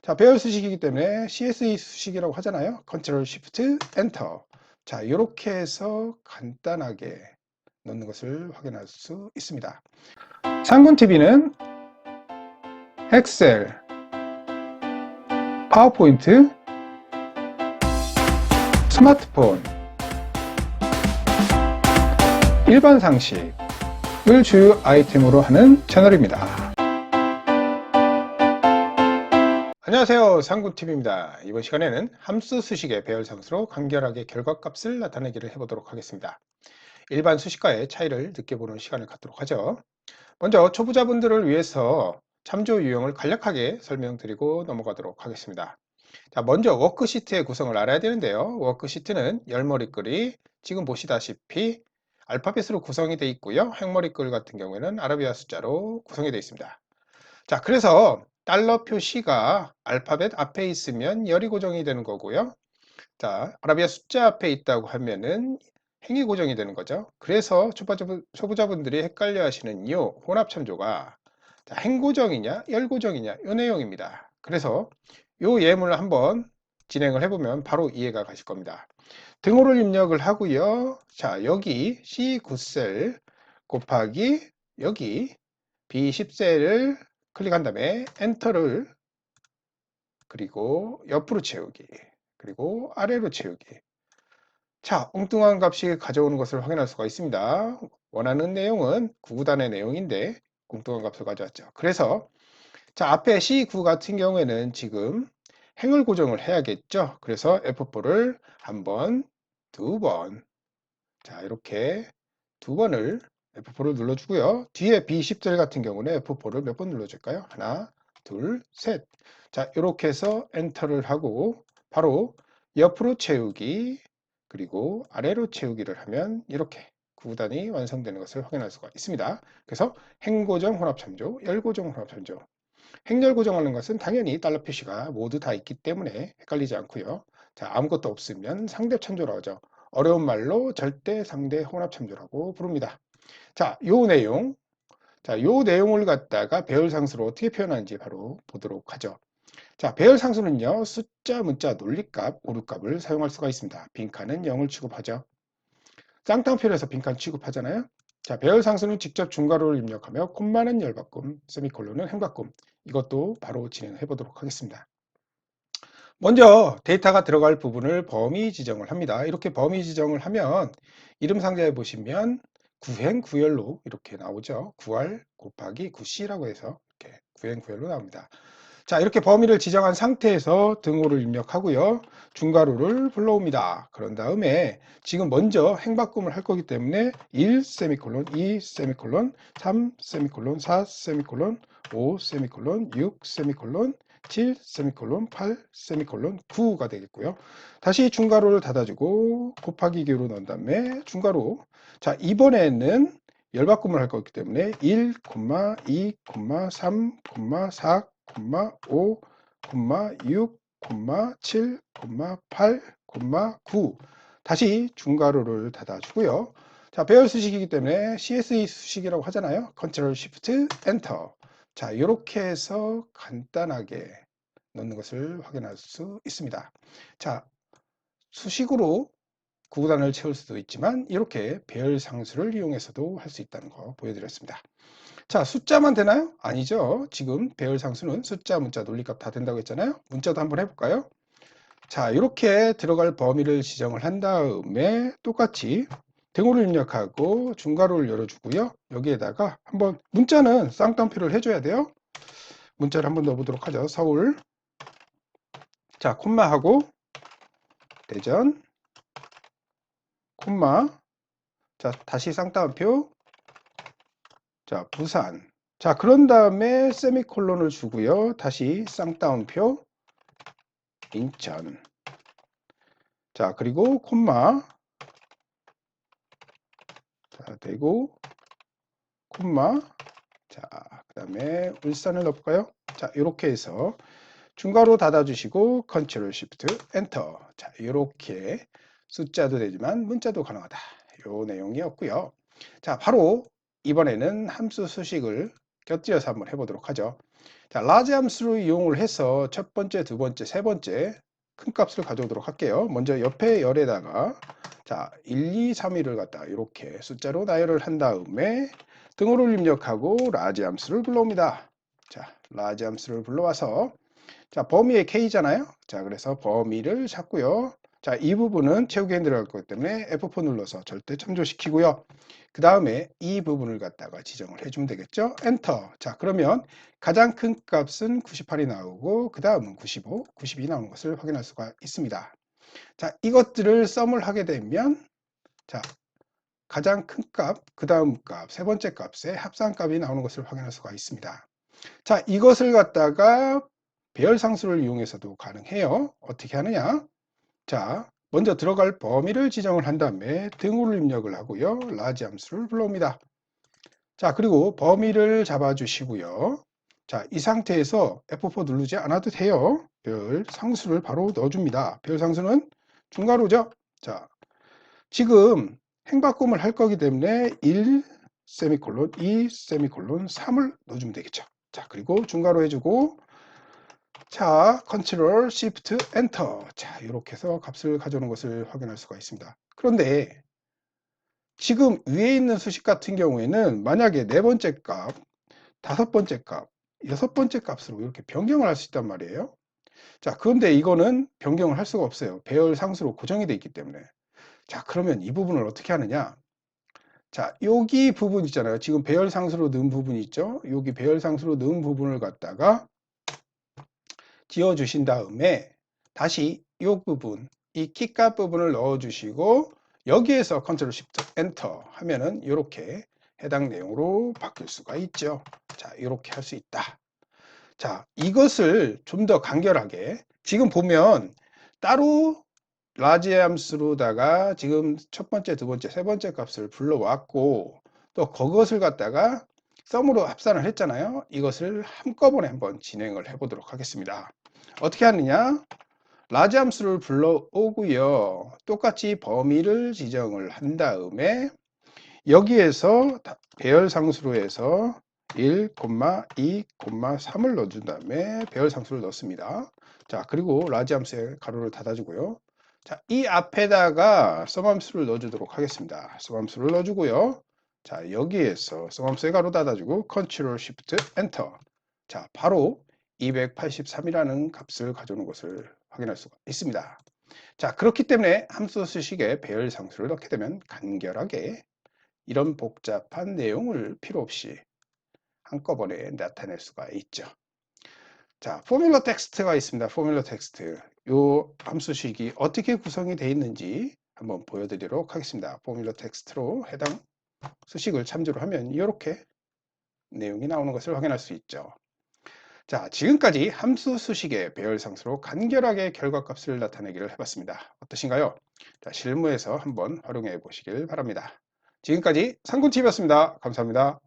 자, 배열 수식이기 때문에 CSV 수식이라고 하잖아요. 컨트롤 쉬프트 엔터. 자, 이렇게 해서 간단하게 넣는 것을 확인할 수 있습니다. 상군 TV는 엑셀, 파워포인트, 스마트폰, 일반 상식을 주요 아이템으로 하는 채널입니다. 안녕하세요, 상군TV입니다. 이번 시간에는 함수 수식의 배열 상수로 간결하게 결과값을 나타내기를 해보도록 하겠습니다. 일반 수식과의 차이를 느껴보는 시간을 갖도록 하죠. 먼저 초보자분들을 위해서 참조 유형을 간략하게 설명드리고 넘어가도록 하겠습니다. 자, 먼저 워크시트의 구성을 알아야 되는데요. 워크시트는 열머리글이 지금 보시다시피 알파벳으로 구성이 되어 있고요. 행머리글 같은 경우에는 아라비아 숫자로 구성이 되어 있습니다. 자, 그래서 달러 표시가 알파벳 앞에 있으면 열이 고정이 되는 거고요. 자, 아라비아 숫자 앞에 있다고 하면은 행이 고정이 되는 거죠. 그래서 초보자분들이 헷갈려 하시는 이 혼합참조가 행 고정이냐 열 고정이냐 이 내용입니다. 그래서 이 예문을 한번 진행을 해보면 바로 이해가 가실 겁니다. 등호를 입력을 하고요. 자, 여기 C9셀 곱하기 여기 B10셀을 클릭한 다음에 엔터를, 그리고 옆으로 채우기, 그리고 아래로 채우기. 자, 엉뚱한 값이 가져오는 것을 확인할 수가 있습니다. 원하는 내용은 9구단의 내용인데 엉뚱한 값을 가져왔죠. 그래서 자, 앞에 C9 같은 경우에는 지금 행을 고정을 해야겠죠. 그래서 F4를 한 번, 두 번, 자, 이렇게 두 번을 F4를 눌러주고요. 뒤에 B10절 같은 경우는 F4를 몇 번 눌러줄까요? 하나, 둘, 셋. 자, 이렇게 해서 엔터를 하고 바로 옆으로 채우기, 그리고 아래로 채우기를 하면 이렇게 구단이 완성되는 것을 확인할 수가 있습니다. 그래서 행고정 혼합참조, 열고정 혼합참조. 행렬 고정하는 것은 당연히 달러 표시가 모두 다 있기 때문에 헷갈리지 않고요. 자, 아무것도 없으면 상대 참조라고 하죠. 어려운 말로 절대 상대 혼합 참조라고 부릅니다. 자, 요 내용. 자, 요 내용을 갖다가 배열 상수로 어떻게 표현하는지 바로 보도록 하죠. 자, 배열 상수는요, 숫자, 문자, 논리값, 오류값을 사용할 수가 있습니다. 빈칸은 0을 취급하죠. 쌍따옴표에서 빈칸 취급하잖아요. 자, 배열 상수는 직접 중괄호를 입력하며 콤마는 열바꿈, 세미콜론은 행바꿈. 이것도 바로 진행해 보도록 하겠습니다. 먼저 데이터가 들어갈 부분을 범위 지정을 합니다. 이렇게 범위 지정을 하면 이름 상자에 보시면 구행 구열로 이렇게 나오죠. 9R 곱하기 9C라고 해서 이렇게 구행 구열로 나옵니다. 자, 이렇게 범위를 지정한 상태에서 등호를 입력하고요. 중괄호를 불러옵니다. 그런 다음에 지금 먼저 행바꿈을 할 거기 때문에 1 세미콜론, 2 세미콜론, 3 세미콜론, 4 세미콜론, 5 세미콜론, 6 세미콜론, 7 세미콜론, 8 세미콜론, 9가 되겠고요. 다시 중괄호를 닫아주고 곱하기 기호로 넣은 다음에 중괄호. 자, 이번에는 열바꿈을 할 거기 때문에 1, 2, 3, 4, 5, 6, 7, 8, 9. 다시 중괄호를 닫아주고요. 자, 배열 수식이기 때문에 CSV 수식이라고 하잖아요. 컨트롤 쉬프트 엔터. 자, 이렇게 해서 간단하게 넣는 것을 확인할 수 있습니다. 자, 수식으로 구구단을 채울 수도 있지만 이렇게 배열 상수를 이용해서도 할 수 있다는 거 보여드렸습니다. 자, 숫자만 되나요? 아니죠. 지금 배열 상수는 숫자, 문자, 논리값 다 된다고 했잖아요. 문자도 한번 해볼까요? 자, 이렇게 들어갈 범위를 지정을 한 다음에 똑같이 등호를 입력하고 중괄호를 열어주고요. 여기에다가 한번 문자는 쌍따옴표를 해줘야 돼요. 문자를 한번 넣어보도록 하죠. 서울. 자, 콤마하고 대전, 콤마. 자, 다시 쌍따옴표. 자, 부산. 자, 그런 다음에 세미콜론을 주고요. 다시 쌍따옴표. 인천. 자, 그리고 콤마. 자, 대구. 콤마. 자, 그 다음에 울산을 넣을까요? 자, 이렇게 해서 중괄호 닫아주시고 컨트롤 쉬프트 엔터. 자, 이렇게 숫자도 되지만 문자도 가능하다. 요 내용이었고요. 자, 바로 이번에는 함수 수식을 곁들여서 한번 해보도록 하죠. 자, large 함수를 이용을 해서 첫 번째, 두 번째, 세 번째 큰 값을 가져오도록 할게요. 먼저 옆에 열에다가 자, 1, 2, 3, 1을 갖다 이렇게 숫자로 나열을 한 다음에 등호를 입력하고 large 함수를 불러옵니다. 자, large 함수를 불러와서 자, 범위의 k잖아요. 자, 그래서 범위를 찾고요. 자, 이 부분은 채우기에 들어갈 거기 때문에 F4 눌러서 절대 참조시키고요. 그 다음에 이 부분을 갖다가 지정을 해주면 되겠죠. 엔터. 자, 그러면 가장 큰 값은 98이 나오고 그 다음은 95, 92 나오는 것을 확인할 수가 있습니다. 자, 이것들을 썸을 하게 되면 자, 가장 큰 값, 그 다음 값, 세 번째 값의 합산값이 나오는 것을 확인할 수가 있습니다. 자, 이것을 갖다가 배열상수를 이용해서도 가능해요. 어떻게 하느냐? 자, 먼저 들어갈 범위를 지정을 한 다음에 등호를 입력을 하고요. large 함수를 불러옵니다. 자, 그리고 범위를 잡아주시고요. 자, 이 상태에서 F4 누르지 않아도 돼요. 별 상수를 바로 넣어줍니다. 별 상수는 중괄호죠. 자, 지금 행바꿈을 할 거기 때문에 1, 세미콜론, 2, 세미콜론, 3을 넣어주면 되겠죠. 자, 그리고 중괄호 해주고 자, 컨트롤 Shift 엔터. 자, 이렇게 해서 값을 가져오는 것을 확인할 수가 있습니다. 그런데 지금 위에 있는 수식 같은 경우에는 만약에 네 번째 값, 다섯 번째 값, 여섯 번째 값으로 이렇게 변경을 할 수 있단 말이에요. 자, 그런데 이거는 변경을 할 수가 없어요. 배열 상수로 고정이 되어 있기 때문에. 자, 그러면 이 부분을 어떻게 하느냐? 자, 여기 부분 있잖아요. 지금 배열 상수로 넣은 부분이 있죠. 여기 배열 상수로 넣은 부분을 갖다가 지워 주신 다음에 다시 이 부분, 이 키값 부분을 넣어 주시고 여기에서 컨트롤 시프트 엔터 하면은 이렇게 해당 내용으로 바뀔 수가 있죠. 자, 이렇게 할 수 있다. 자, 이것을 좀 더 간결하게 지금 보면 따로 라지 함수로다가 지금 첫 번째, 두 번째, 세 번째 값을 불러왔고 또 그것을 갖다가 썸으로 합산을 했잖아요. 이것을 한꺼번에 한번 진행을 해 보도록 하겠습니다. 어떻게 하느냐? 라지 함수를 불러오고요. 똑같이 범위를 지정을 한 다음에 여기에서 배열상수로 해서 1, 2, 3을 넣어준 다음에 배열상수를 넣습니다. 자, 그리고 라지 함수의 가로를 닫아주고요. 자, 이 앞에다가 썸함수를 넣어주도록 하겠습니다. 썸함수를 넣어주고요. 자, 여기에서 썸함수의 가로 닫아주고 컨트롤 시프트 엔터. 자, 바로 283이라는 값을 가져오는 것을 확인할 수가 있습니다. 자, 그렇기 때문에 함수 수식에 배열 상수를 넣게 되면 간결하게 이런 복잡한 내용을 필요 없이 한꺼번에 나타낼 수가 있죠. 자, 포뮬러 텍스트가 있습니다. 포뮬러 텍스트. 요 함수식이 어떻게 구성이 되어 있는지 한번 보여드리도록 하겠습니다. 포뮬러 텍스트로 해당 수식을 참조를 하면 이렇게 내용이 나오는 것을 확인할 수 있죠. 자, 지금까지 함수 수식의 배열상수로 간결하게 결과값을 나타내기를 해봤습니다. 어떠신가요? 자, 실무에서 한번 활용해 보시길 바랍니다. 지금까지 상군TV였습니다. 감사합니다.